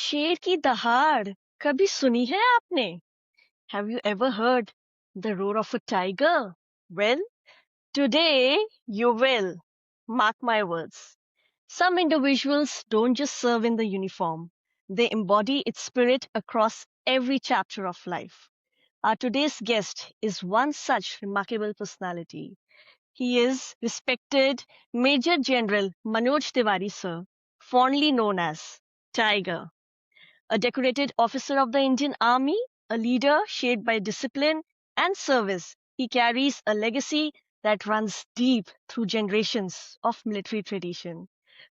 शेर की दहाड़ कभी सुनी है आपने? Have you ever heard the roar of a tiger? Well, today you will. Mark my words. Some individuals don't just serve in the uniform, they embody its spirit across every chapter of life. Our today's guest is one such remarkable personality. He is respected Major General Manoj Tiwari, sir, fondly known as Tiger, a decorated officer of the Indian Army, a leader shaped by discipline and service. He carries a legacy that runs deep through generations of military tradition.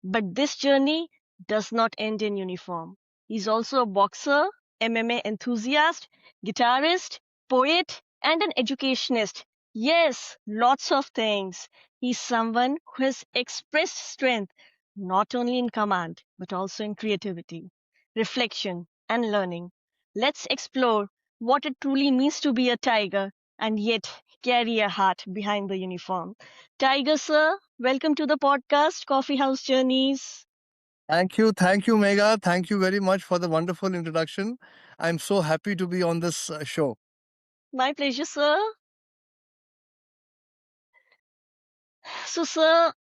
But this journey does not end in uniform. He's also a boxer, MMA enthusiast, guitarist, poet, and an educationist. Yes, lots of things. He's someone who has expressed strength not only in command, but also in creativity, reflection, and learning. Let's explore what it truly means to be a tiger and yet carry a heart behind the uniform. Tiger, sir, welcome to the podcast, Coffee House Journeys. Thank you, Mega. Thank you very much for the wonderful introduction. I'm so happy to be on this show. My pleasure, sir. So, sir,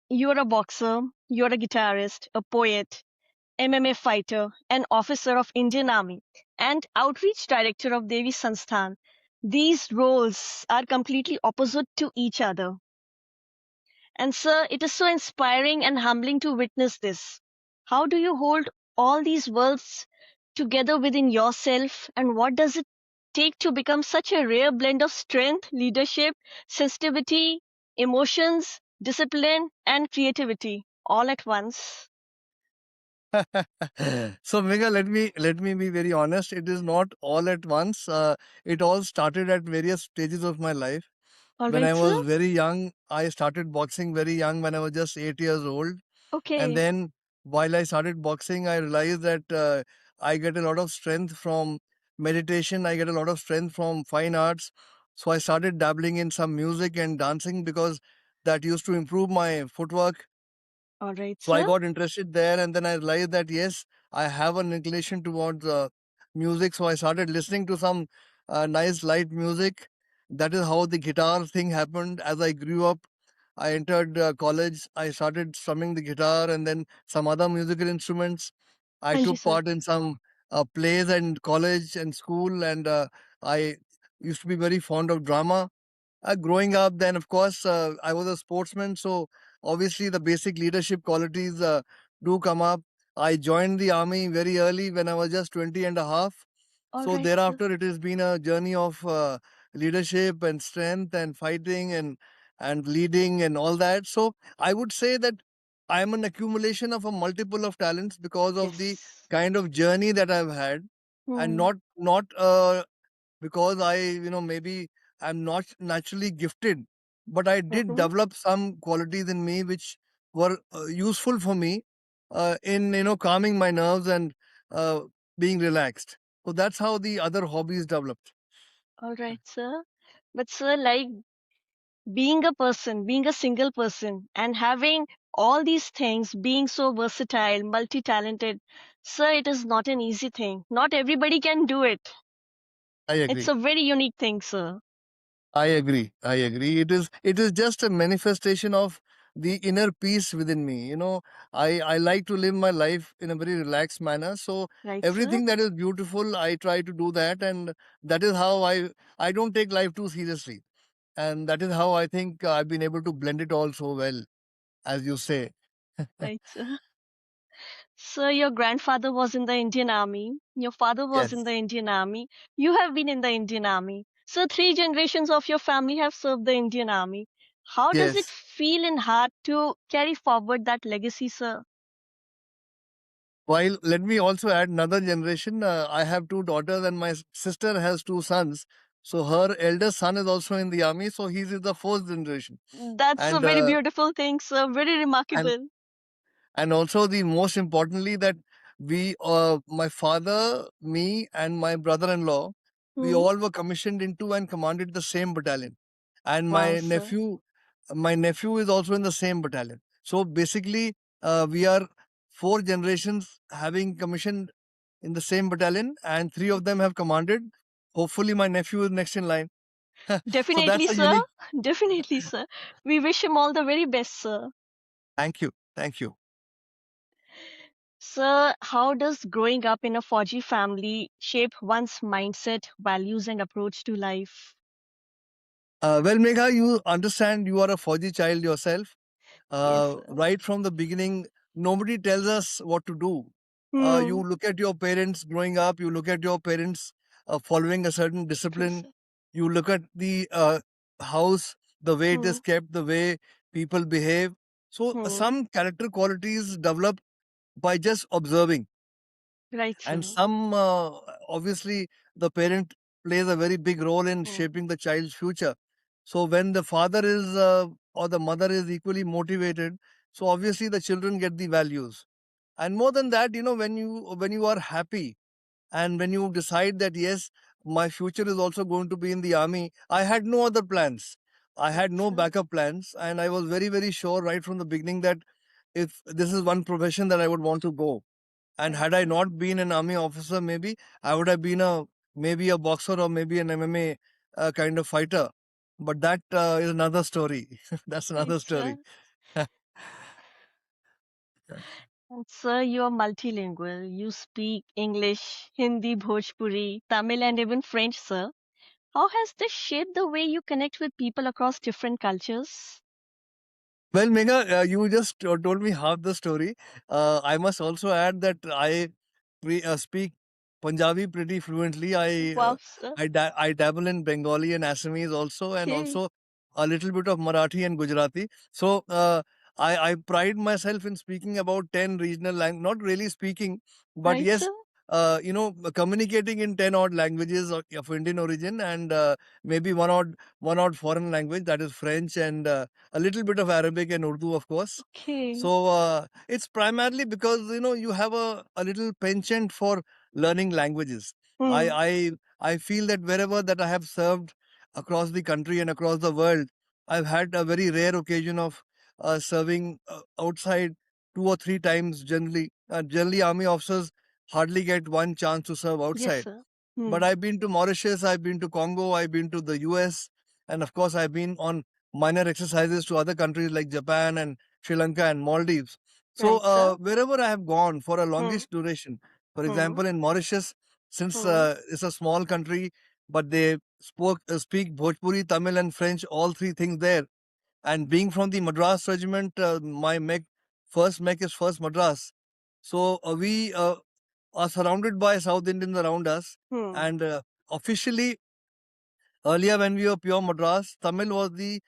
you're a boxer, you're a guitarist, a poet, MMA fighter, an officer of Indian Army, and outreach director of Devi Sansthan. These roles are completely opposite to each other. And sir, it is so inspiring and humbling to witness this. How do you hold all these worlds together within yourself, and what does it take to become such a rare blend of strength, leadership, sensitivity, emotions, discipline, and creativity all at once? So, Mega, let me be very honest. It is not all at once. It all started at various stages of my life. All When right, I sir. was very young, I started boxing very young when I was just 8 years old. And Okay. then while I started boxing, I realized that I get a lot of strength from meditation. I get a lot of strength from fine arts. So I started dabbling in some music and dancing because that used to improve my footwork. All right, So I sir. got interested there, and then I realized that yes, I have an inclination towards music. So I started listening to some nice light music. That is how the guitar thing happened. As I grew up, I entered college. I started strumming the guitar and then some other musical instruments. I Thank you, took sir. part in some plays and college and school, and I used to be very fond of drama. Growing up, then of course, I was a sportsman, so obviously the basic leadership qualities do come up. I joined the army very early when I was just 20 and a half. All So right, sir. thereafter, it has been a journey of leadership and strength and fighting and leading and all that. So I would say that I am an accumulation of a multiple of talents because of the Yes. kind of journey that I've had, and Hmm. not because maybe I'm not naturally gifted, but I did Mm-hmm. develop some qualities in me which were useful for me in calming my nerves and uh, being relaxed. So that's how the other hobbies developed. All right, sir. But, sir, like being a person, being a single person, and having all these things, being so versatile, multi talented, sir, it is not an easy thing. Not everybody can do it. I It's agree. a very unique thing, sir. I agree. I agree. It is just a manifestation of the inner peace within me. I like to live my life in a very relaxed manner. So Right, sir? everything that is beautiful, I try to do that, and that is how I don't take life too seriously, and that is how I think I've been able to blend it all so well, as you say. Right, sir. Sir, your grandfather was in the Indian Army. Your father was in Yes. the Indian Army. You have been in the Indian Army. So, three generations of your family have served the Indian Army. How does it Yes. feel in heart to carry forward that legacy, sir? While let me also add another generation. I have two daughters, and my sister has two sons. So her eldest son is also in the army. So he's in the fourth generation, That's a and very beautiful thing, sir. Very and remarkable. and also the most importantly that my father, me, and my brother-in-law, we Hmm. all were commissioned into and commanded the same battalion, and Wow, sir. my nephew is also in the same battalion. So basically, we are four generations having commissioned in the same battalion, and three of them have commanded. Hopefully, my nephew is next in line. So Definitely, that's a sir. unique. Definitely, sir. We wish him all the very best, sir. Thank you. Thank you. Sir, how does growing up in a Fauji family shape one's mindset, values, and approach to life? Well, Megha, you understand you are a Fauji child yourself. Yes, sir. Right from the beginning, nobody tells us what to do. You Hmm. look at your parents growing up, you look at your parents following a certain True, discipline, sir. you look at the house, the way it Hmm. is kept, the way people behave. So, Hmm. some character qualities develop by just observing, Right, and sir. some obviously the parent plays a very big role in Hmm. shaping the child's future. So when the father is or the mother is equally motivated, so obviously the children get the values. And more than that, when you are happy, and when you decide that yes, my future is also going to be in the army, I had no other plans, I Right, had no sir. backup plans, and I was very very sure right from the beginning that if this is one profession that I would want to go. And Right, had I sir. not been an army officer, maybe I would have been a maybe a boxer or maybe an MMA kind of fighter. But that is another story. That's Right, another sir. story. And sir, you are multilingual. You speak English, Hindi, Bhojpuri, Tamil, and even French, sir. How has this shaped the way you connect with people across different cultures? Well, Megha, you just told me half the story. I must also add that I speak Punjabi pretty fluently. Wow, sir. I dabble in Bengali and Assamese also, and Okay. also a little bit of Marathi and Gujarati. So I pride myself in speaking about 10 regional languages. Not really speaking, but Right, yes, sir. communicating in 10 odd languages of Indian origin, and maybe one odd foreign language, that is French, and a little bit of Arabic and Urdu, of course. Okay. So it's primarily because you have a little penchant for learning languages. I Hmm. I I feel that wherever that I have served across the country and across the world, I've had a very rare occasion of serving outside two or three times. Generally, army officers hardly get one chance to serve Yes, outside. sir. But Hmm. I've been to Mauritius, I've been to Congo, I've been to the US, and of course, I've been on minor exercises to other countries like Japan and Sri Lanka and Maldives. So, Right, sir. wherever I have gone for a Hmm. longest duration, for Hmm. example, in Mauritius, since Hmm. it's a small country, but they speak Bhojpuri, Tamil, and French, all three things there. And being from the Madras regiment, my mech is first Madras. So we are surrounded by South Indians around us, Hmm. and officially earlier, when we were pure Madras, Tamil was the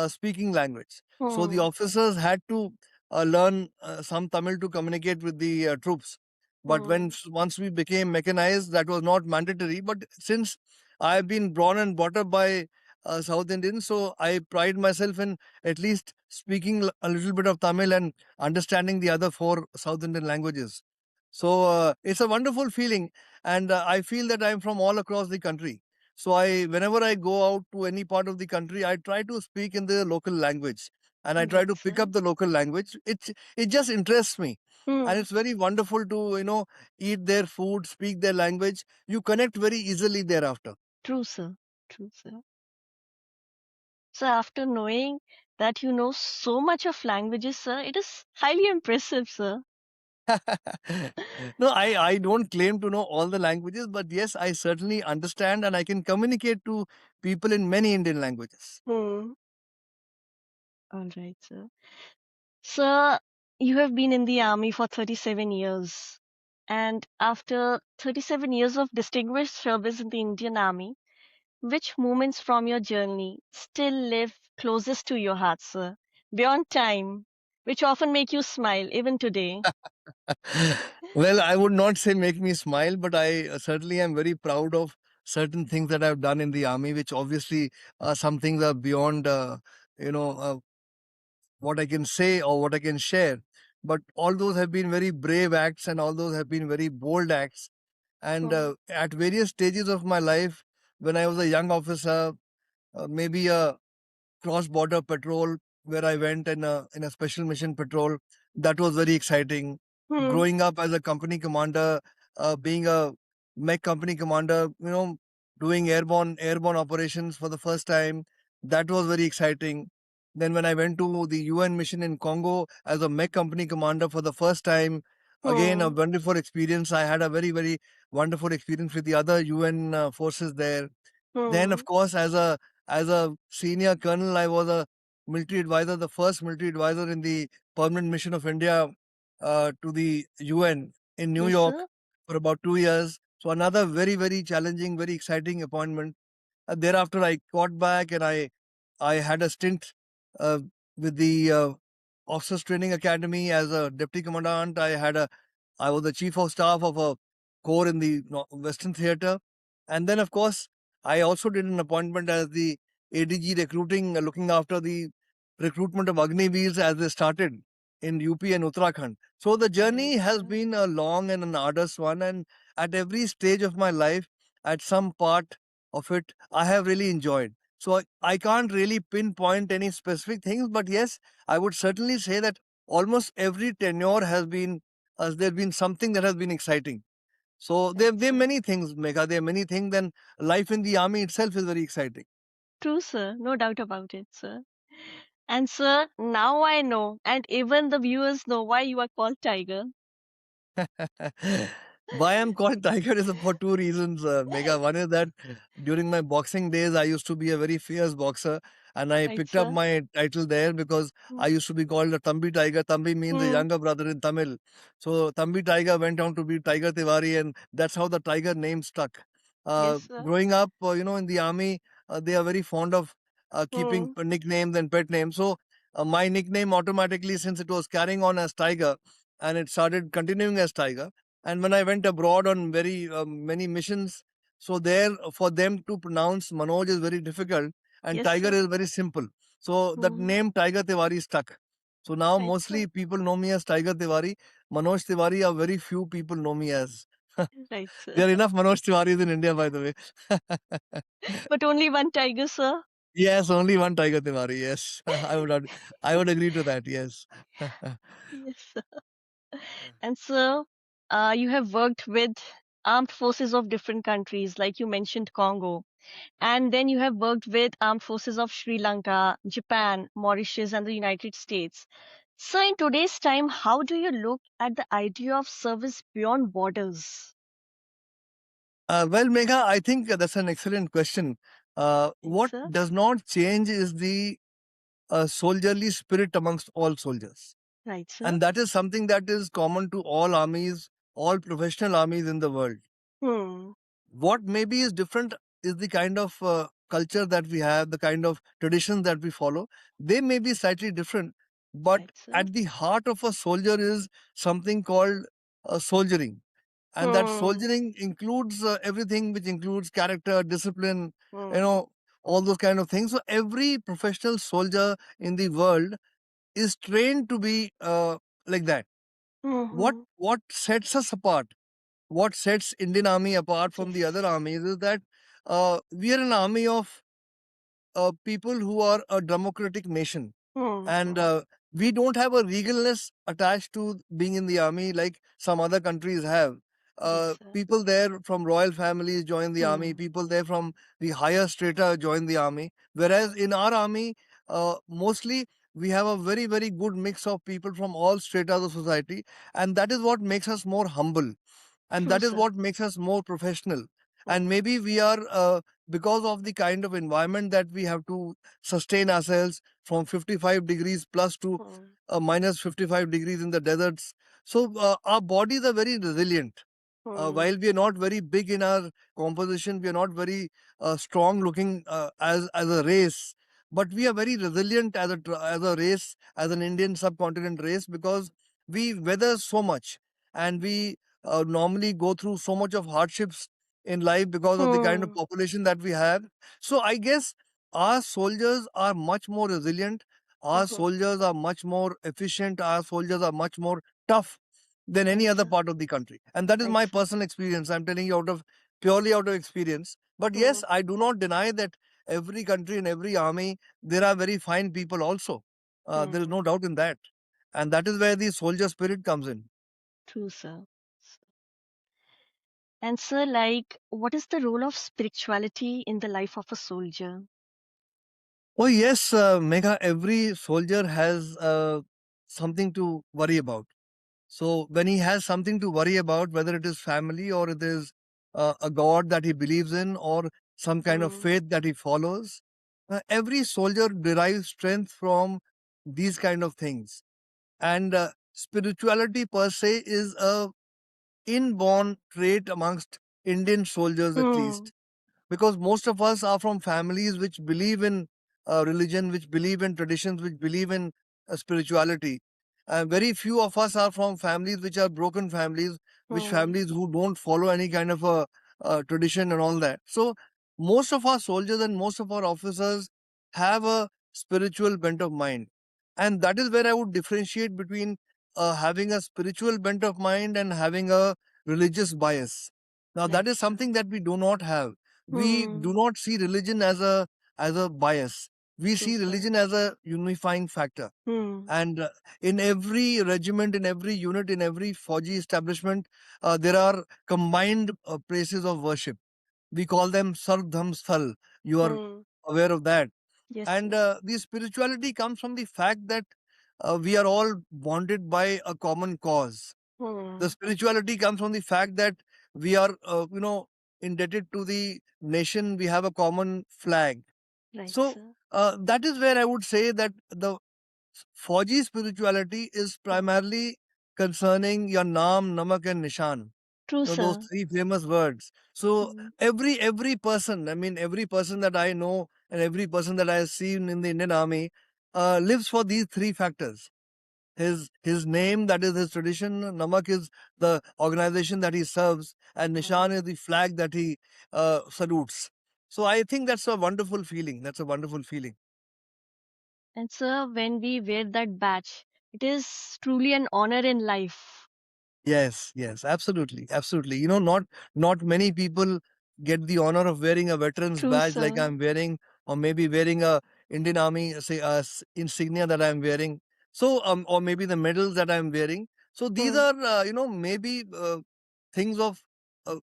speaking language. So the Hmm. officers had to learn some Tamil to communicate with the troops. But Hmm. once we became mechanized, that was not mandatory. But since I've been born and brought up by South Indians, so I pride myself in at least speaking a little bit of Tamil and understanding the other four South Indian languages. So it's a wonderful feeling, and I feel that I'm from all across the country. So whenever I go out to any part of the country, I try to speak in the local language, and I try Right, to pick sir. up the local language. It just interests me, and Hmm. it's very wonderful to eat their food, speak their language. You connect very easily thereafter. True, sir. True, sir. So after knowing that you know so much of languages, sir, it is highly impressive, sir. No, I don't claim to know all the languages, but yes, I certainly understand and I can communicate to people in many Indian languages. Hmm. All right, sir. Sir, you have been in the army for 37 years. And after 37 years of distinguished service in the Indian Army, which moments from your journey still live closest to your heart, sir? Beyond time, which often make you smile even today. Well, I would not say make me smile, but I certainly am very proud of certain things that I've done in the army, which obviously some things are beyond, you know, uh, what I can say or what I can share. But all those have been very brave acts, and all those have been very bold acts. And Hmm. at various stages of my life, when I was a young officer, maybe a cross-border patrol where I went in a special mission patrol. That was very exciting. Hmm. Growing up as a company commander, being a mech company commander, doing airborne operations for the first time. That was very exciting. Then when I went to the UN mission in Congo as a mech company commander for the first time, again a Hmm. wonderful experience. I had a very very wonderful experience with the other UN forces there. Then, of Hmm. course, as a senior colonel, I was a military advisor, the first military advisor in the permanent mission of India to the UN in New Yes, York sir. for about 2 years. So another very very challenging, very exciting appointment. Thereafter, I got back and I had a stint uh, with the Officers Training Academy as a deputy commandant. I was the chief of staff of a corps in the Western Theatre, and then of course I also did an appointment as the ADG recruiting, looking after the recruitment of Agniveers as they started in UP and Uttarakhand. So the Right, journey has sir. been a long and an arduous one, and at every stage of my life, at some part of it, I have really enjoyed. So I can't really pinpoint any specific things, but yes, I would certainly say that almost every tenure has been there's been something that has been exciting. So Right, there are sir. many things, Megha. There are many things. Then life in the army itself is very exciting. True, sir. No doubt about it, sir. And sir, now I know, and even the viewers know why you are called Tiger. Why I'm called Tiger is for two reasons, Mega. One is that during my boxing days, I used to be a very fierce boxer, and I Right, picked up sir. my title there because Hmm. I used to be called a Tambi Tiger. Tambi means a Hmm. younger brother in Tamil. So Tambi Tiger went on to be Tiger Tiwari, and that's how the Tiger name stuck. Yes, sir. Growing up, in the army, they are very fond of keeping Hmm. nicknames and pet names. So my nickname automatically, since it was carrying on as Tiger, and it started continuing as Tiger. And when I went abroad on very many missions, so there for them to pronounce Manoj is very difficult, and Yes, Tiger sir. is very simple. So that Hmm. name Tiger Tiwari stuck. So now Right, sir. mostly people know me as Tiger Tiwari. Manoj Tiwari are very few people know me as. Right, sir. There are enough Manoj Tiwaris in India, by the way. But only one tiger, sir. Yes, only one Tiger Tiwari. Yes, I would agree to that. Yes. Yes, sir. And sir, you have worked with armed forces of different countries, like you mentioned Congo. And then you have worked with armed forces of Sri Lanka, Japan, Mauritius, and the United States. So, in today's time, how do you look at the idea of service beyond borders? Well, Megha, I think that's an excellent question. Right, What sir? does not change is the soldierly spirit amongst all soldiers. Right, sir? And that is something that is common to all armies, all professional armies in the world. Hmm. What maybe is different is the kind of culture that we have, the kind of traditions that we follow. They may be slightly different, but Right, sir? at the heart of a soldier is something called soldiering. And that Hmm. soldiering includes everything, which includes character, discipline, you Hmm. know, all those kind of things. So every professional soldier in the world is trained to be like that. What Hmm. what sets us apart? What sets Indian Army apart from the other Yes. armies is that we are an army of people who are a democratic nation, Hmm. and Hmm. we don't have a regalness attached to being in the army like some other countries have. Yes, sir. People there from royal families join the army. Hmm. People there from the higher strata join the army. Whereas in our army, mostly we have a very very good mix of people from all strata of society, and that is what makes us more humble, and True, that is sir. what makes us more professional. And Hmm. maybe we are because of the kind of environment that we have to sustain ourselves from 55 degrees plus to Hmm. minus 55 degrees in the deserts. So our bodies are very resilient. Hmm. While we are not very big in our composition, we are not very strong looking as a race, but we are very resilient as a race, as an Indian subcontinent race, because we weather so much, and we normally go through so much of hardships in life because of the kind of Hmm. population that we have. So I guess our soldiers are much more resilient. Our Hmm. soldiers are much more efficient. Our soldiers are much more tough than any Right, other sir. part of the country. And that is Right, my sir. personal experience. I'm telling you purely out of experience. But Hmm. yes, I do not deny that every country and every army, there are very fine people also. There is Hmm. no doubt in that. And that is where the soldier spirit comes in. True, sir. And sir, like, what is the role of spirituality in the life of a soldier? Oh, yes, Megha, every soldier has something to worry about. So when he has something to worry about, whether it is family or it is a God that he believes in or some kind of Hmm. faith that he follows, every soldier derives strength from these kind of things. And spirituality per se is a inborn trait amongst Indian soldiers, at Hmm. least, because most of us are from families which believe in religion, which believe in traditions, which believe in spirituality. Very few of us are from families which are broken families, which Hmm. families who don't follow any kind of a tradition and all that. So most of our soldiers and most of our officers have a spiritual bent of mind, and that is where I would differentiate between having a spiritual bent of mind and having a religious bias. Now that Right, is sir. something that we do not have. We do Hmm. not see religion as a bias. We True, see sir. religion as a unifying factor. Hmm. And in every regiment, in every unit, in every Fauji establishment, there are combined places of worship. We call them Sargdham Sthal. You are Hmm. aware of that. Yes, And sir. the spirituality comes from the fact that we are all bonded by a common cause. The Hmm. spirituality comes from the fact that we are, indebted to the nation. We have a common flag. Right, So sir. that is where I would say that the Fauji spirituality is Hmm. primarily concerning your Naam, Namak, and Nishan. True, Those sir. three famous words. So Hmm. every person, I mean, every person that I know and every person that I have seen in the Indian Army lives for these three factors. His name, that is his tradition. Namak is the organization that he serves, and Nishan Hmm. is the flag that he salutes. So I think that's a wonderful feeling. That's a wonderful feeling. And sir, when we wear that badge, it is truly an honor in life. Yes, yes, absolutely, absolutely. Not many people get the honor of wearing a veteran's True, badge like sir. I'm wearing, or maybe wearing a Indian Army say insignia that I'm wearing. So or maybe the medals that I'm wearing. So these Hmm. are maybe things of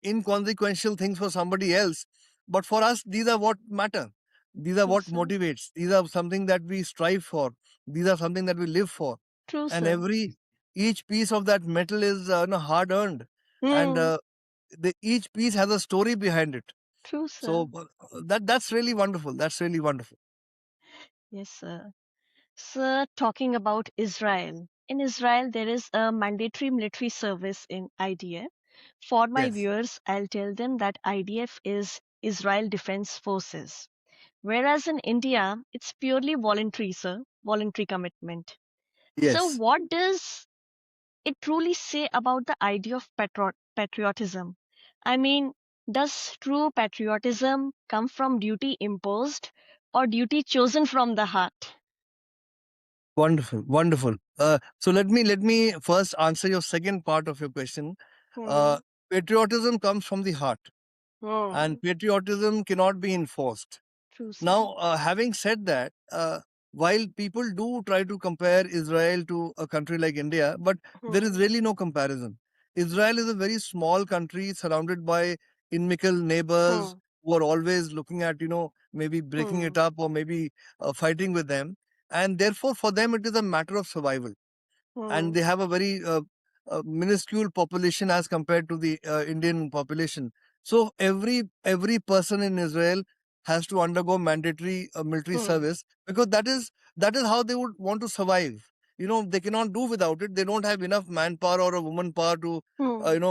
inconsequential things for somebody else, but for us these are what matter. These are True, what sir. motivates. These are something that we strive for. These are something that we live for, True, and sir. each piece of that metal is hard earned, and Hmm. each piece has a story behind it. True, sir. So that's really wonderful. That's really wonderful. Yes, sir. Sir, talking about Israel. In Israel, there is a mandatory military service in IDF. For my Yes, viewers, I'll tell them that IDF is Israel Defense Forces. Whereas in India, it's purely voluntary, sir, voluntary commitment. So, yes, what does it truly say about the idea of patriotism? I mean, does true patriotism come from duty imposed or duty chosen from the heart? wonderful, wonderful. So let me first answer your second part of your question. Uh, Hmm. Patriotism comes from the heart, Hmm. and patriotism cannot be enforced. True, sir. Now, having said that, while people do try to compare Israel to a country like India, but there is Hmm. really no comparison. Israel is a very small country surrounded by inimical neighbors Hmm. who are always looking at, maybe breaking it Hmm. up or maybe fighting with them. And therefore, for them, it is a matter of survival, and they Hmm. have a very minuscule population as compared to the Indian population. So every person in Israel has to undergo mandatory military Hmm. service, because that is how they would want to survive. They cannot do without it. They don't have enough manpower or a woman power to Hmm.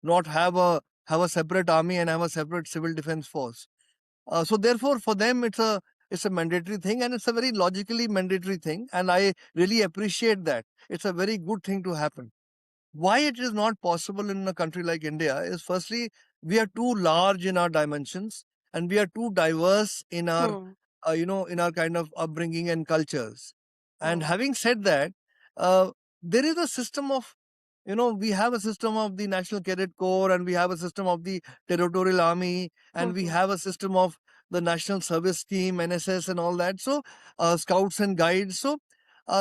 not have a separate army and have a separate civil defense force. So therefore, for them, it's a mandatory thing, and it's a very logically mandatory thing. And I really appreciate that. It's a very good thing to happen. Why it is not possible in a country like India is, firstly, we are too large in our dimensions, and we are too diverse Hmm. in our kind of upbringing and cultures. And Hmm. having said that, uh, there is a system of, we have a system of the National Cadet Corps, and we have a system of the Territorial Army, and we Hmm. have a system of the National Service Scheme, NSS, and all that. So, scouts and guides. So,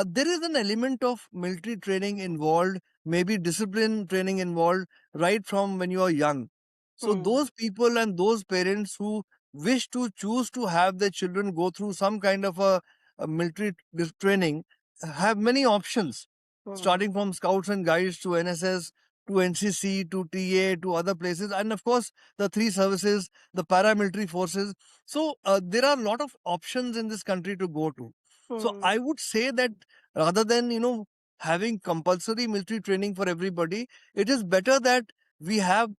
there is an element of military training involved, maybe discipline training involved right from when you are young. So those people and those parents who wish to choose to have their children go through some kind of a military training have many options, starting from scouts and guides to NSS to NCC to TA to other places, and of course the three services, the paramilitary forces. So there are a lot of options in this country to go to. So I would say that rather than having compulsory military training for everybody, it is better that we have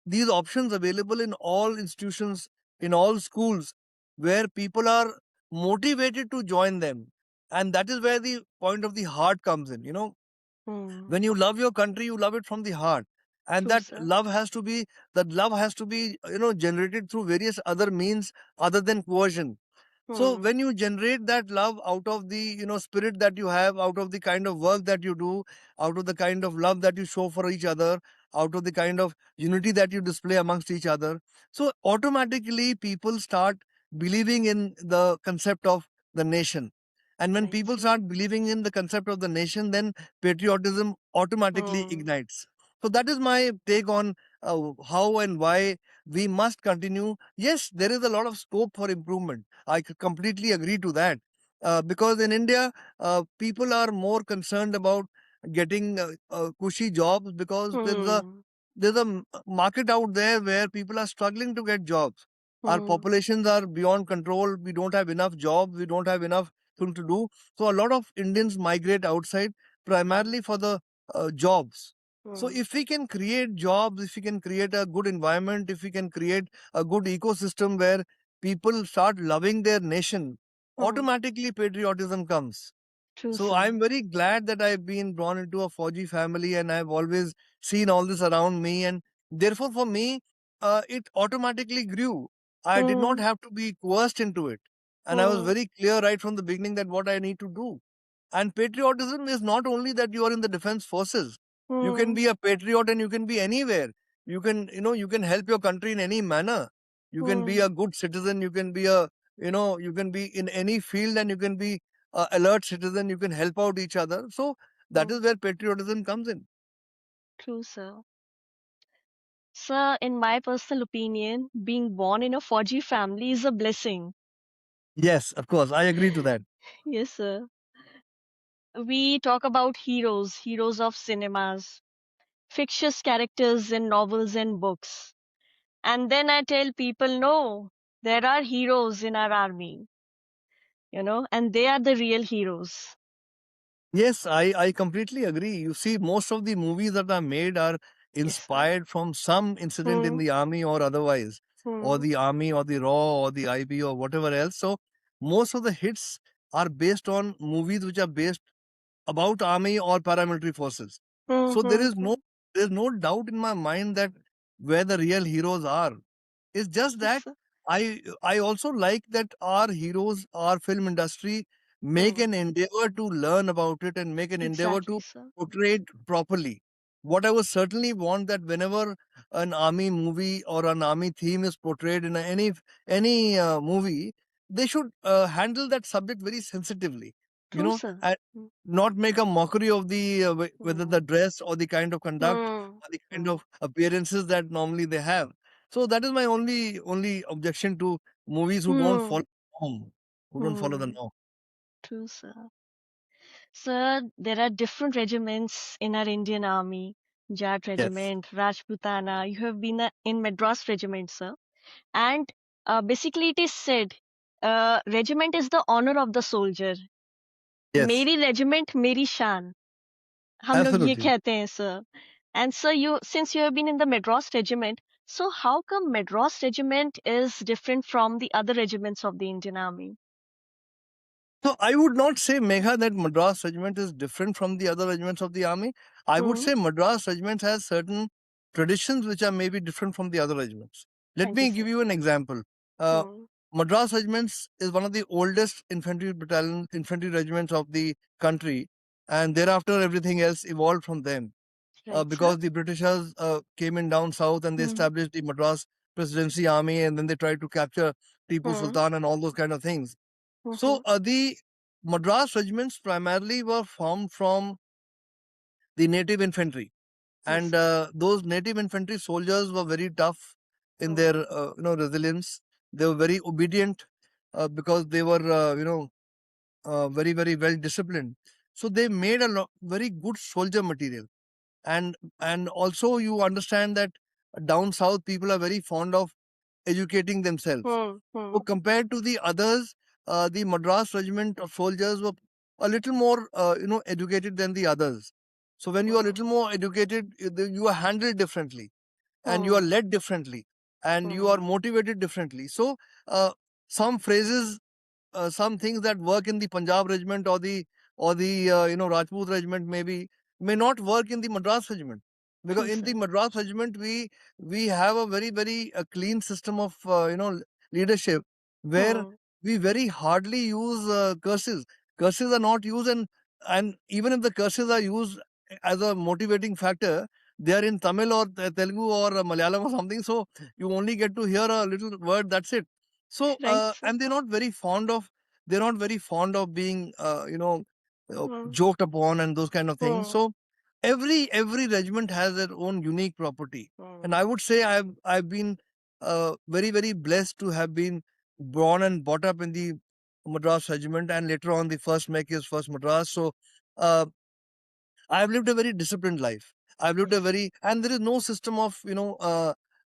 these options available in all institutions, in all schools, where people are motivated to join them. And that is where the point of the heart comes in. When you love your country, you love it from the heart. And True, that sir. love has to be generated through various other means other than coercion. So when you generate that love out of the spirit that you have, out of the kind of work that you do, out of the kind of love that you show for each other, out of the kind of unity that you display amongst each other, so automatically people start believing in the concept of the nation. And when Right, people sir. start believing in the concept of the nation, then patriotism automatically ignites. So that is my take on how and why we must continue. Yes, there is a lot of scope for improvement. I completely agree to that. Because in India, people are more concerned about getting cushy jobs, because there's a market out there where people are struggling to get jobs. Our populations are beyond control. We don't have enough jobs. We don't have enough thing to do. So a lot of Indians migrate outside primarily for the jobs. So if we can create jobs, if we can create a good environment, if we can create a good ecosystem where people start loving their nation, automatically patriotism comes. True, So sir. I'm very glad that I've been born into a Fauji family, and I've always seen all this around me. And therefore, for me, it automatically grew. I did not Hmm. have to be coerced into it. And I was Hmm. very clear right from the beginning that what I need to do. And patriotism is not only that you are in the defense forces. You can Hmm. be a patriot and you can be anywhere. You can help your country in any manner. You can be Hmm. a good citizen. You can be in any field, and you can be alert citizen. You can help out each other. So that Hmm. is where patriotism comes in. True, sir. Sir, in my personal opinion, being born in a Fauji family is a blessing. Yes, of course, I agree to that. Yes, sir. We talk about heroes, heroes of cinemas, fictitious characters in novels and books. And then I tell people, no, there are heroes in our army, and they are the real heroes. Yes, I completely agree. You see, most of the movies that are made are Yes, sir. inspired from some incident in Hmm. the army or otherwise, or Hmm. the army or the RAW or the IB or whatever else. So most of the hits are based on movies which are based about army or paramilitary forces. Hmm. So there Hmm. is no Hmm. there's no doubt in my mind that where the real heroes are. It's just Yes, that sir. I also like that our heroes, our film industry, make Hmm. an endeavor to learn about it and make an endeavor Exactly, to sir. portray it properly. What I would certainly want that whenever an army movie or an army theme is portrayed in any movie, they should handle that subject very sensitively. You True, know, sir. and Hmm. not make a mockery of the whether the Hmm. dress or the kind of conduct Hmm. or the kind Hmm. of appearances that normally they have. So that is my only objection to movies who don't Hmm. follow the norm, who don't follow the Hmm. norm. True, sir. Sir, there are different regiments in our Indian Army. Jat Yes, Regiment, Rajputana. You have been in Madras Regiment, sir. And basically, it is said, regiment is the honor of the soldier. yes, मेरी regiment, मेरी शान. हम लोग ये absolutely. कहते हैं, sir. And sir, since you have been in the Madras Regiment, so how come Madras Regiment is different from the other regiments of the Indian Army? So I would not say, Megha, that Madras Regiment is different from the other regiments of the army. I would Hmm. say Madras Regiment has certain traditions which are maybe different from the other regiments. Let Thank you, me sir. give you an example. Uh, Hmm. Madras Regiments is one of the oldest infantry regiments of the country, and thereafter everything else evolved from them. Right, sir. Because the Britishers came in down south and they Hmm. established the Madras Presidency Army, and then they tried to capture Tipu Hmm. Sultan and all those kind of things. Hmm. So the Madras regiments primarily were formed from the native infantry. Yes, And sir. those native infantry soldiers were very tough in their Hmm. resilience. They were very obedient because they were very very well disciplined. So they made a very good soldier material. And also you understand that down south people are very fond of educating themselves. Hmm. So Hmm. compared to the others, the Madras regiment of soldiers were a little more, educated than the others. So when you are a Hmm. little more educated, you are handled differently, and you are Hmm. led differently, and you are Hmm. motivated differently. So some phrases, some things that work in the Punjab regiment or the Rajput regiment maybe may not work in the Madras regiment, because True, in the sir. Madras regiment we have a very very clean system of leadership, where Hmm. we very hardly use curses. Curses are not used, and even if the curses are used as a motivating factor, they are in Tamil or Telugu or Malayalam or something. So you only get to hear a little word. That's it. So, Right, sir. and they're not very fond of being, Hmm. joked upon and those kind of things. Hmm. So, every regiment has their own unique property, and I Hmm. would say I've been very very blessed to have been born and brought up in the Madras regiment, and later on the first Mech is first Madras. So, uh, I've lived a very disciplined life. I've lived Yes. a very, and there is no system of,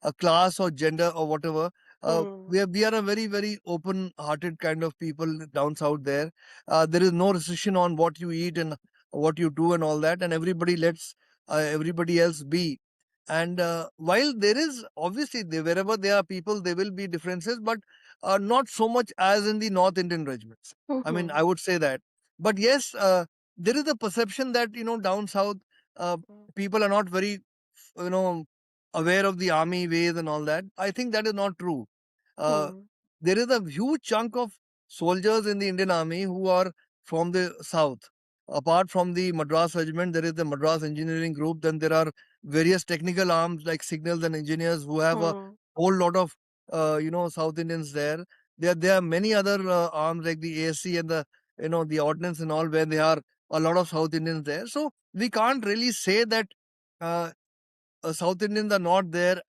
a class or gender or whatever. Hmm. We are a very, very open hearted kind of people down south there. There is no restriction on what you eat and what you do and all that. And everybody lets everybody else be. And while there is obviously wherever there are people, there will be differences, but not so much as in the North Indian regiments. I mean, Hmm. I would say that. But yes, there is a perception that down south uh, people are not very you know aware of the army ways and all that. I think that is not true. uh, Hmm. there is a huge chunk of soldiers in the Indian army who are from the south. Apart from the Madras regiment, there is the Madras engineering group. Then there are various technical arms like signals and engineers who have a Hmm. whole lot of South Indians there. There are many other arms like the ASC and the ordnance and all, where they are a lot of South Indians there. So we can't really say that uh, South Indians are not there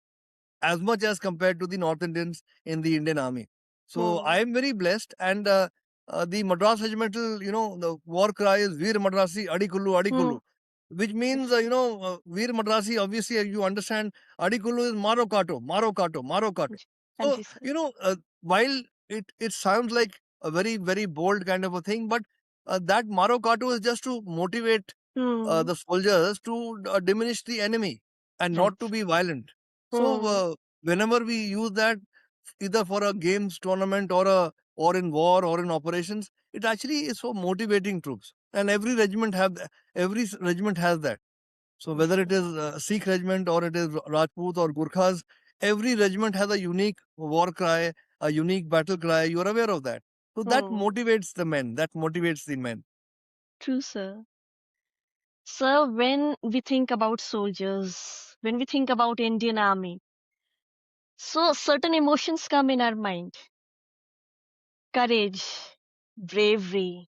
as much as compared to the North Indians in the Indian Army. So I Hmm. am very blessed, and the Madras regimental, the war cry is Veer Madrasi Adikullu Hmm. Adikullu, which means, Yes. Veer Madrasi. Obviously, you understand, Adikullu is Maro Kato, Maro Kato, Maro Kato. हाँ So जी sir. while it sounds like a very very bold kind of a thing, but that Maro Kato is just to motivate Hmm. the soldiers to diminish the enemy and not to Right. be violent. So Hmm. whenever we use that, either for a games tournament or in war or in operations, it actually is for motivating troops. And every regiment has that. So Yes, whether it sir. is Sikh regiment or it is Rajput or Gurkhas, every regiment has a unique war cry, a unique battle cry. You are aware of that. So that Hmm. motivates the men. That motivates the men. True, sir. Sir, when we think about soldiers, when we think about Indian Army, so certain emotions come in our mind. Courage, bravery,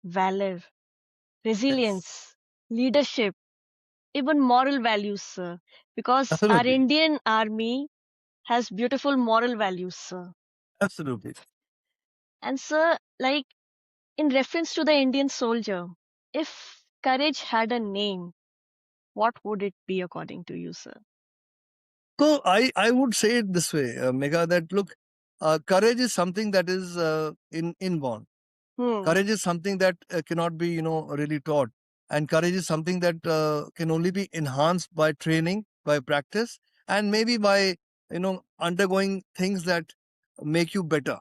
valor, Yes, resilience, leadership, even moral values, sir. Because our absolutely, Indian Army has beautiful moral values, sir. absolutely. And sir, like in reference to the Indian soldier, if courage had a name, what would it be according to you, sir? So I would say it this way, Megha, that look, courage is something that is inborn. Hmm. Courage is something that cannot be really taught, and courage is something that can only be enhanced by training, by practice, and maybe by undergoing things that make you better.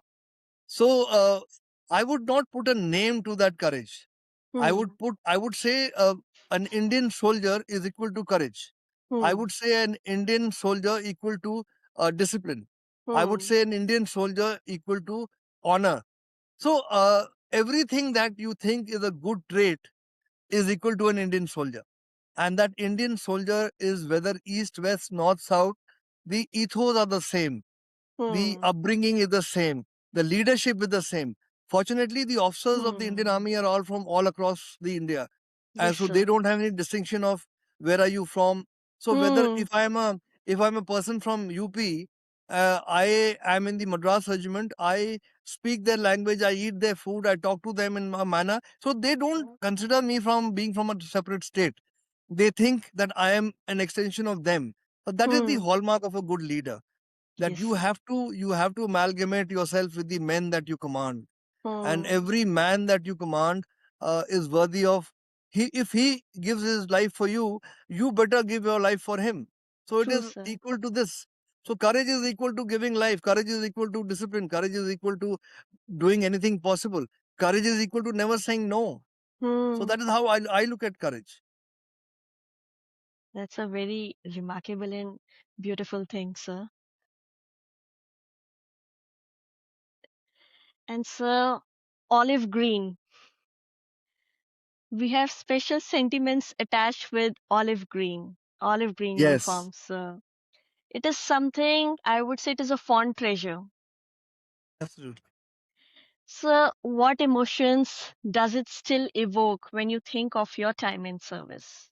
So I would not put a name to that courage. Hmm. I would say an Indian soldier is equal to courage. I Hmm. would say an Indian soldier equal to discipline. I would Hmm. say an Indian soldier equal to honor. So everything that you think is a good trait is equal to an Indian soldier. And that Indian soldier is whether east, west, north, south, the ethos are the same, the Hmm. upbringing is the same, the leadership is the same. Fortunately, the officers of the Indian Hmm. Army are all from all across the India, and Yes, so they sir. don't have any distinction of where are you from. So whether Hmm. if I'm a person from UP, I am in the Madras regiment. I speak their language. I eat their food. I talk to them in a manner. So they don't consider me from being from a separate state. They think that I am an extension of them. But that is the Hmm. hallmark of a good leader. That Yes, sir. you have to amalgamate yourself with the men that you command, and Hmm. every man that you command is worthy of, if he gives his life for you, you better give your life for him. So it True, is sir. equal to this. So courage is equal to giving life, courage is equal to discipline, courage is equal to doing anything possible, courage is equal to never saying no. So Hmm. that is how I look at courage. That's a very remarkable and beautiful thing, sir. And sir, olive green. We have special sentiments attached with olive green Yes, uniforms, sir. It is something I would say it is a fond treasure. absolutely. Sir, what emotions does it still evoke when you think of your time in service?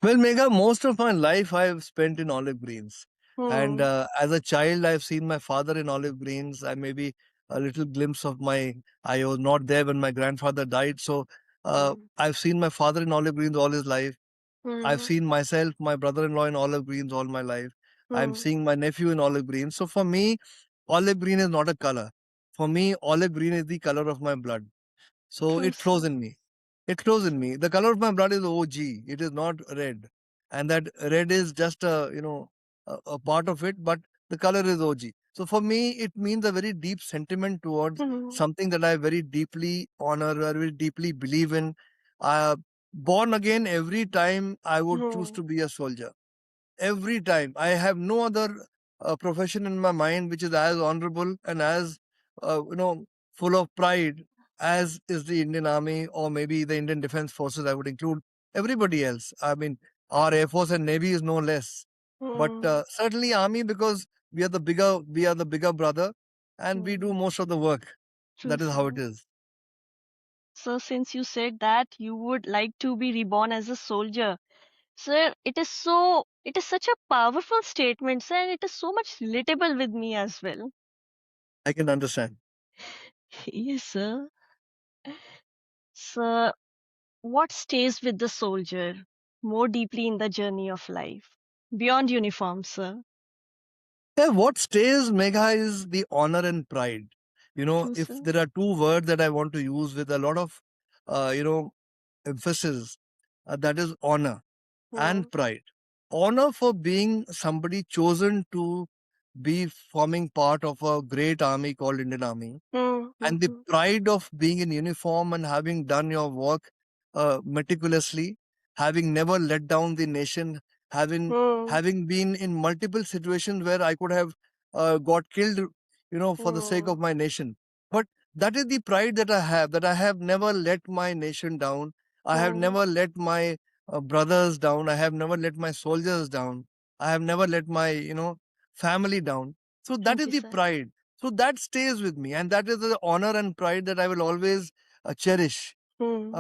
Well, Mega, most of my life I have spent in olive greens. And Hmm. as a child, I've seen my father in olive greens. I maybe a little glimpse of I was not there when my grandfather died. So Hmm. I've seen my father in olive greens all his life. I've Hmm. seen myself, my brother in law in olive greens all my life. I'm Hmm. seeing my nephew in olive greens. So for me, olive green is not a color. For me, olive green is the color of my blood. So True, it flows sir. in me. It flows in me. The color of my blood is OG. It is not red. And that red is just a part of it, but the color is OG. So for me, it means a very deep sentiment towards Hmm. something that I very deeply honor, or very deeply believe in. Uh, Born again, every time I would choose Hmm. to be a soldier. Every time. I have no other profession in my mind which is as honorable and as full of pride as is the Indian Army, or maybe the Indian Defense Forces. I would include everybody else. I mean, our Air Force and Navy is no less, but Hmm. certainly Army, because we are the bigger brother, and we do Hmm. most of the work. True, That is how it sir. is. So, since you said that you would like to be reborn as a soldier, sir, it is such a powerful statement, sir, and it is so much relatable with me as well. I can understand. Yes, sir. Sir, what stays with the soldier more deeply in the journey of life? Beyond uniform, sir. Yeah, what stays, Megha, is the honor and pride. True, If sir. there are two words that I want to use with a lot of, uh, you know, emphasis, that is honor Hmm. and pride. Honor for being somebody chosen to be forming part of a great army called Indian Army, Hmm. Hmm. and the Hmm. pride of being in uniform and having done your work meticulously, having never let down the nation, having Hmm. having been in multiple situations where I could have got killed, for the sake Hmm. of my nation. But that is the pride that I have never let my nation down. I have Hmm. never let my brothers down. I have never let my soldiers down. I have never let my family down. So that Thank is you, the sir. pride. So that stays with me, and that is the honor and pride that I will always cherish. Hmm.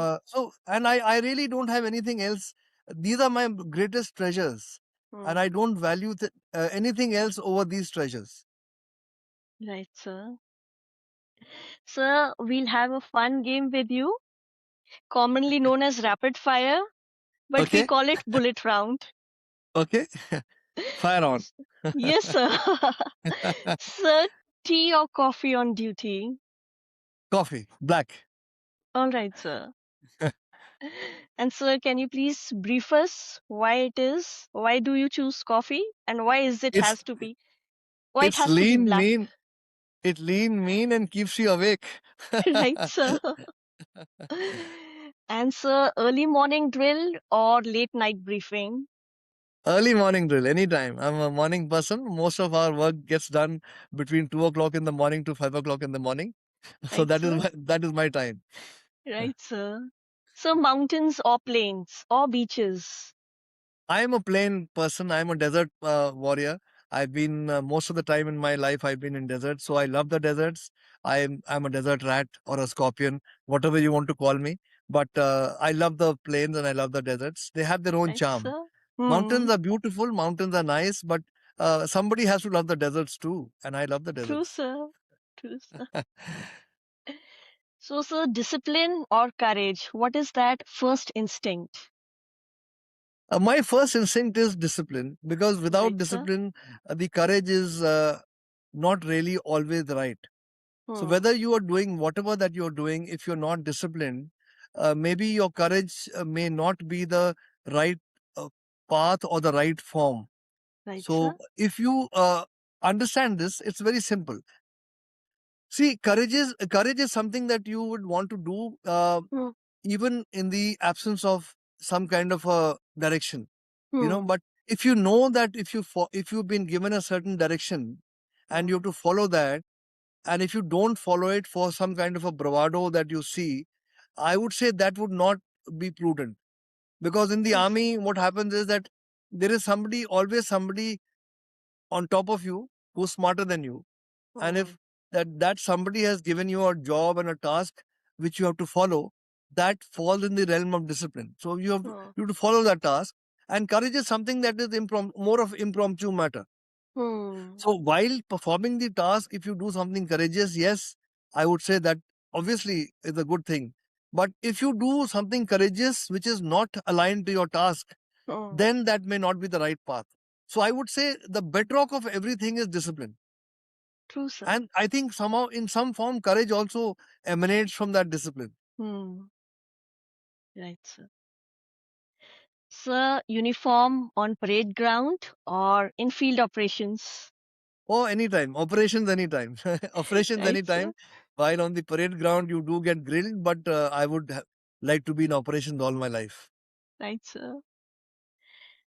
And I really don't have anything else. These are my greatest treasures, and I Hmm. don't value anything else over these treasures. Right, sir. Sir, we'll have a fun game with you, commonly known as rapid fire, but we Okay, call it bullet round. okay, fire on. Yes, sir. Sir, tea or coffee on duty? Coffee, black. All right, sir. And sir, can you please brief us why it is? Why do you choose coffee? And It's why it it's has to be lean, black? mean. It lean, mean, and keeps you awake. Right, sir. And sir, early morning drill or late night briefing? Early morning drill, anytime. I'm a morning person. Most of our work gets done between 2 o'clock in the morning to 5 o'clock in the morning. So Right, sir? that is my time. Right, sir. So mountains or plains or beaches? I am a plain person. I am a desert warrior. I've been most of the time in my life. I've been in deserts, so I love the deserts. I'm a desert rat or a scorpion, whatever you want to call me. But I love the plains and I love the deserts. They have their own Right, charm. sir? Mountains Hmm. are beautiful, mountains are nice, but somebody has to love the deserts too, and I love the True, deserts. sir. True, sir. So, sir, discipline or courage? What is that first instinct? My first instinct is discipline, because without Right, sir? discipline, the courage is not really always right. So Hmm. whether you are doing whatever that you're doing, if you're not disciplined, maybe your courage may not be the right uh, path or the right form. Right, So sir? if you understand this, it's very simple. See, courage is something that you would want to do Hmm. even in the absence of some kind of a direction, Hmm. But if you know that if you've been given a certain direction and you Hmm. have to follow that, and if you don't follow it for some kind of a bravado that you see, I would say that would not be prudent. Because in the True, sir. army, what happens is that there is always somebody on top of you who's smarter than you. And Hmm. if that somebody has given you a job and a task which you have to follow, that falls in the realm of discipline. So Hmm. you have to follow that task. And courage is something that is more of impromptu matter. Hmm. So while performing the task, if you do something courageous, yes, I would say that obviously is a good thing. But if you do something courageous which is not aligned to your task, Hmm. then that may not be the right path. So I would say the bedrock of everything is discipline. True, sir. And I think somehow, in some form, courage also emanates from that discipline. Hmm. Right, sir. Sir, uniform on parade ground or in field operations? Oh, anytime, operations anytime, operations Right, sir? anytime. While on the parade ground, you do get grilled, but I would like to be in operations all my life. Right, sir.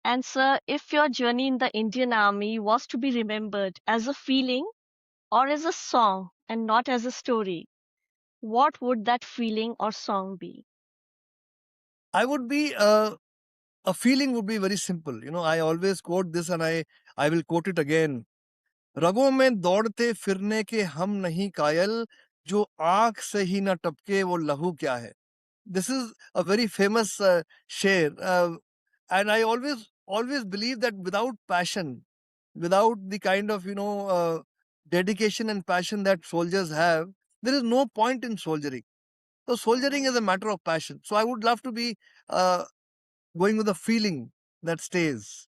And sir, if your journey in the Indian Army was to be remembered as a feeling or as a song and not as a story, what would that feeling or song be? I would be a feeling would be very simple. I always quote this, and I will quote it again. रगों में दौड़ते फिरने के हम नहीं कायल, जो आंख से ही न टपके वो लहू क्या है. This is a very famous share, and I always believe that without passion, without the kind of dedication and passion that soldiers have, there is no point in soldiering. So soldiering Hmm. is a matter of passion. So I would love to be uh, going with a feeling that stays.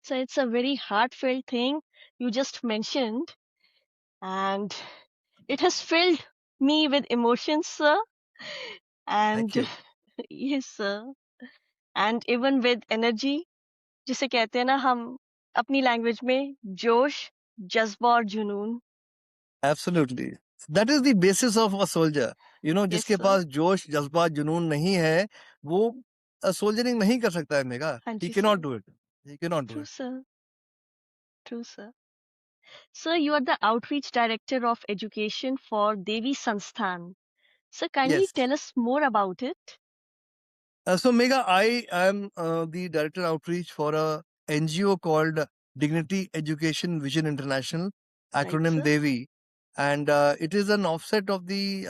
So it's a very heartfelt thing you just mentioned, and it has filled me with emotions, sir. Thank And you. yes, sir. And even with energy, जिसे कहते हैं ना हम अपनी language में जोश, जज्बा और जुनून. Absolutely. That is the basis of a soldier. Yes जिसके सर. पास जोश, जज़्बा, जुनून नहीं है, वो सोल्जरिंग नहीं कर सकता है मेघा. हाँ He जी cannot sir. do it. He cannot do true it. Sir. True sir. Sir, you are the outreach director of education for Devi Sansthan. Sir, kindly Yes. tell us more about it. So, Megha, I am the director outreach for a NGO called Dignity Education Vision International, Right, acronym sir? DEVI, and it is an offset of the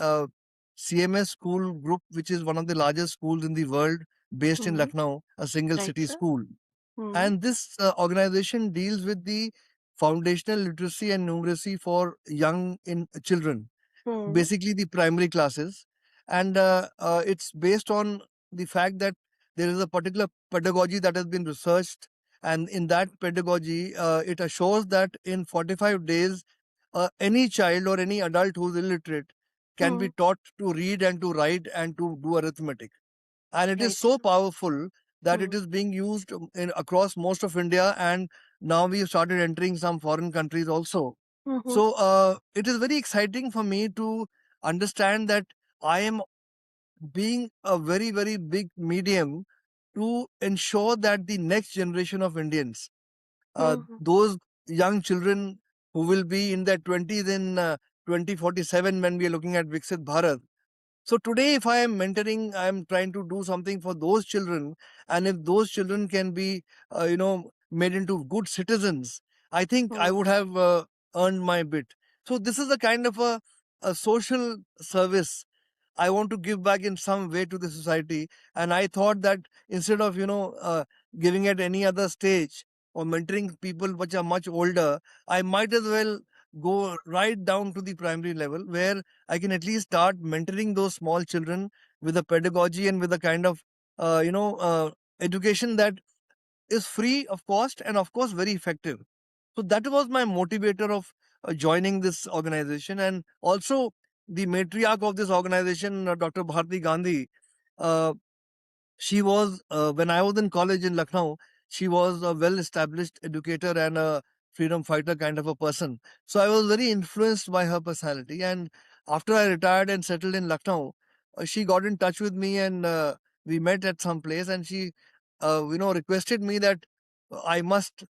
CMS school group, which is one of the largest schools in the world, based in Hmm. Lucknow, a single Right, city sir? school. Hmm. And this organization deals with the foundational literacy and numeracy for young in children, Hmm. basically the primary classes. And it's based on the fact that there is a particular pedagogy that has been researched. And in that pedagogy, it assures that in 45 days, any child or any adult who's illiterate can Hmm. be taught to read and to write and to do arithmetic. And it is Right, so sir. powerful that it Hmm. is being used across most of India, and now we have started entering some foreign countries also. Hmm. So it is very exciting for me to understand that I am being a very, very big medium to ensure that the next generation of Indians, Hmm. those young children who will be in their 20s in 2047 when we are looking at Viksit Bharat. So today, if I am mentoring, I am trying to do something for those children, and if those children can be, made into good citizens, I think I would Hmm. have earned my bit. So this is a kind of a social service I want to give back in some way to the society. And I thought that instead of, giving at any other stage or mentoring people which are much older, I might as well go right down to the primary level where I can at least start mentoring those small children with a pedagogy and with a kind of, education that is free of cost and of course very effective. So that was my motivator of joining this organization. And also the matriarch of this organization, Dr. Bharti Gandhi, uh, she was, when I was in college in Lucknow, she was a well established educator and a freedom fighter kind of a person. So I was very influenced by her personality. And after I retired and settled in Lucknow, she got in touch with me, and we met at some place, and she, requested me that I must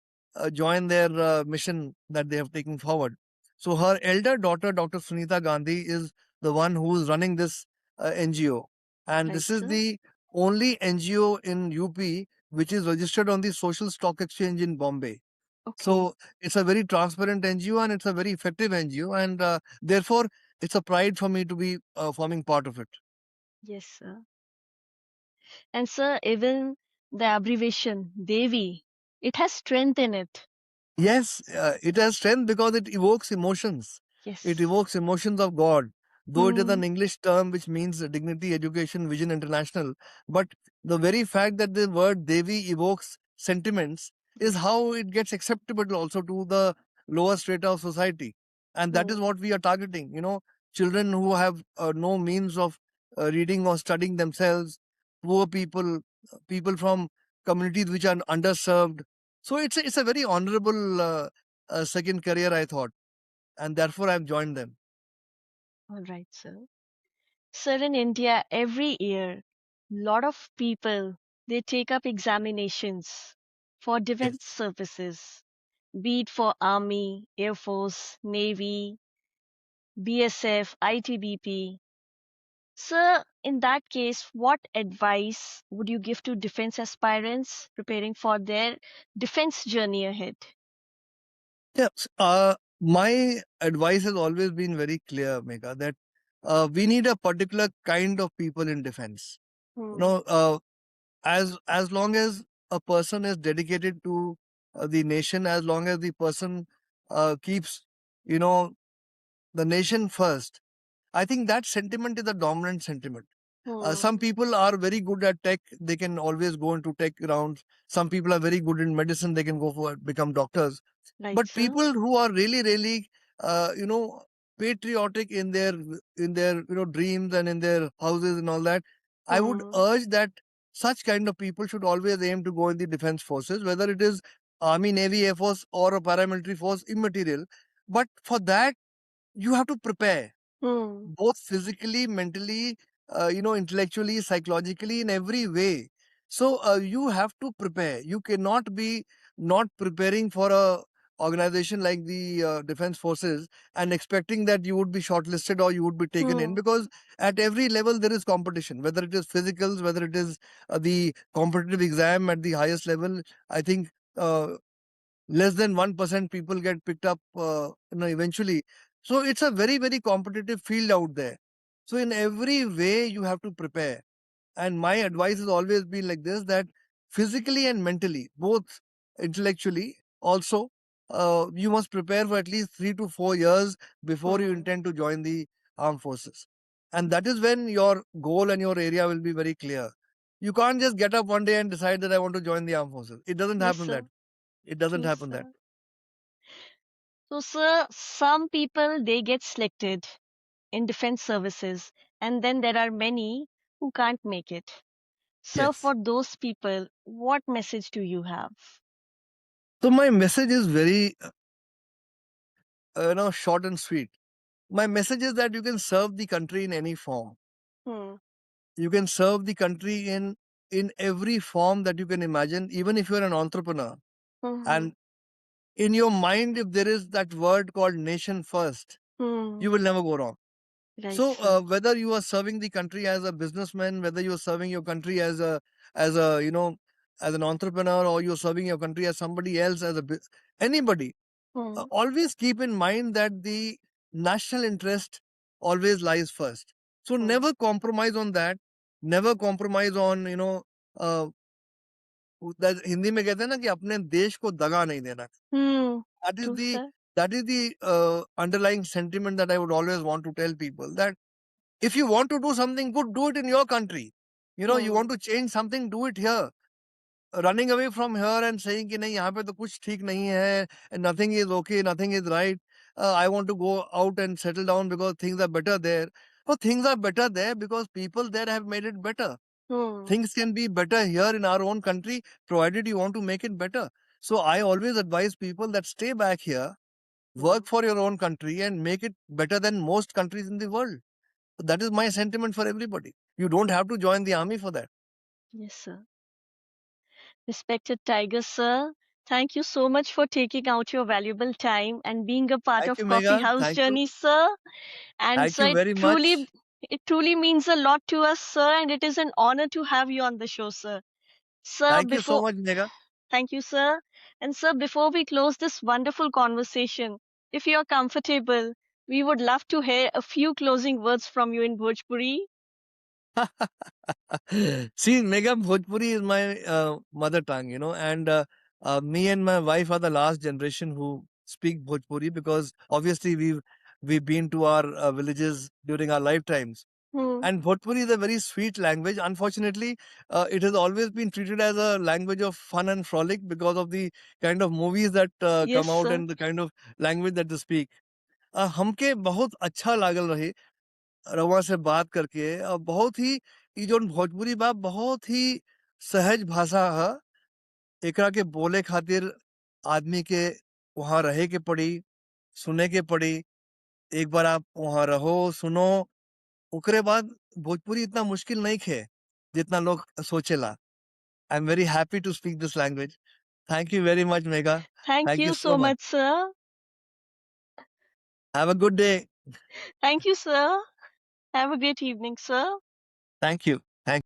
join their mission that they have taken forward. So her elder daughter, Dr. Sunita Gandhi, is the one who is running this NGO. And Right, this is sir. the only NGO in UP which is registered on the Social Stock Exchange in Bombay. Okay. So it's a very transparent NGO and it's a very effective NGO, and therefore it's a pride for me to be forming part of it. Yes, sir. And sir, even the abbreviation Devi, it has strength in it. Yes, it has strength because it evokes emotions. It Yes. evokes emotions of God. Though it is Hmm. an English term which means dignity, education, vision, international, but the very fact that the word Devi evokes sentiments is Yes. how it gets acceptable also to the lower strata of society. And that is Hmm. what we are targeting. Children who have no means of reading or studying themselves, poor people, people from communities which are underserved, so it's a very honorable second career, I thought, and therefore I've joined them. All right, sir. Sir, in India, every year, lot of people they take up examinations for Yes. defense services, be it for Army, Air Force, Navy, BSF, ITBP. Sir, in that case, what advice would you give to defense aspirants preparing for their defense journey ahead? Yes. My advice has always been very clear, Megha, that we need a particular kind of people in defense. You Hmm. know, uh, as long as a person is dedicated to the nation, as long as the person keeps, you know, the nation first, I think that sentiment is a dominant sentiment. Some Hmm. people are very good at tech. They can always go into tech rounds. Some people are very good in medicine. They can go for become doctors. Right, But sir. people who are really, really, uh, you know, patriotic in their dreams and in their houses and all that, I would Hmm. urge that such kind of people should always aim to go in the defense forces, whether it is army, navy, air force, or a paramilitary force, immaterial. But for that, you have to prepare Hmm. both physically, mentally, intellectually, psychologically, in every way. So you have to prepare. You cannot be not preparing for a organization like the defense forces and expecting that you would be shortlisted or you would be taken in, Hmm. because at every level there is competition, whether it is physicals, whether it is the competitive exam at the highest level. I think less than 1% people get picked up eventually. So it's a very, very competitive field out there. So in every way you have to prepare. And my advice has always been like this, that physically and mentally, both intellectually also, you must prepare for at least 3 to 4 years before you Hmm. intend to join the armed forces. And that is when your goal and your area will be very clear. You can't just get up one day and decide that I want to join the armed forces. It doesn't Yes, happen sir. that. It doesn't Yes, happen that. sir. So, sir, some people they get selected in defense services, and then there are many who can't make it. So, Yes. for those people, what message do you have? So my message is very, short and sweet. My message is that you can serve the country in any form. Hmm. You can serve the country in every form that you can imagine, even if you're an entrepreneur. Hmm. And in your mind, if there is that word called nation first, you Hmm. will never go wrong. Right, So sir. whether you are serving the country as a businessman, whether you are serving your country as a as an entrepreneur, or you're serving your country as somebody else, anybody, Hmm. always keep in mind that the national interest always lies first. So Hmm. never compromise on that. Never compromise on, uh, Hindi में कहते हैं ना कि अपने देश को दगा नहीं देना. Hmm. That is True, the sir. underlying sentiment that I would always want to tell people, that if you want to do something good, do it in your country. You want Hmm. to change something, do it here. Running away from here and saying कि नहीं यहाँ पे तो कुछ ठीक नहीं है, and nothing is okay, nothing is right. I want to go out and settle down because things are better there. Well, things are better there because people there have made it better. Hmm. Things can be better here in our own country, provided you want to make it better. So I always advise people that stay back here, work for your own country, and make it better than most countries in the world. That is my sentiment for everybody. You don't have to join the army for that. Yes, sir. Respected Tiger, sir, thank you so much for taking out your valuable time and being a part Thank of you, Coffee Mega. House Thank you. journey, sir. And Thank sir, you very much. it truly means a lot to us, sir, and it is an honor to have you on the show, sir. Sir, Thank you so before much, Mega. thank you, sir. And sir, before we close this wonderful conversation, if you are comfortable, we would love to hear a few closing words from you in Bhojpuri. See, Mega, Bhojpuri is my mother tongue, and me and my wife are the last generation who speak Bhojpuri, because obviously we've been to our villages during our lifetimes. Hmm. And Bhojpuri is a very sweet language. Unfortunately, it has always been treated as a language of fun and frolic because of the kind of movies that Yes, come out sir. and the kind of language that they speak. हमके बहुत अच्छा लागल रहे रउआ से बात करके, बहुत ही ई जौन भोजपुरी बा बहुत ही सहज भाषा ह। एकरा के बोले खातिर आदमी के वहाँ रहे के पड़ी, सुने के पड़ी। एक बार आप वहाँ रहो, सुनो, ओकरे बाद भोजपुरी इतना मुश्किल नइखे, जितना लोग सोचेला। I am very happy to speak this language. Thank you very much मेगा। Thank thank you you so so much. much, sir. Have a good day. Thank you, sir. Have a great evening, sir. Thank you.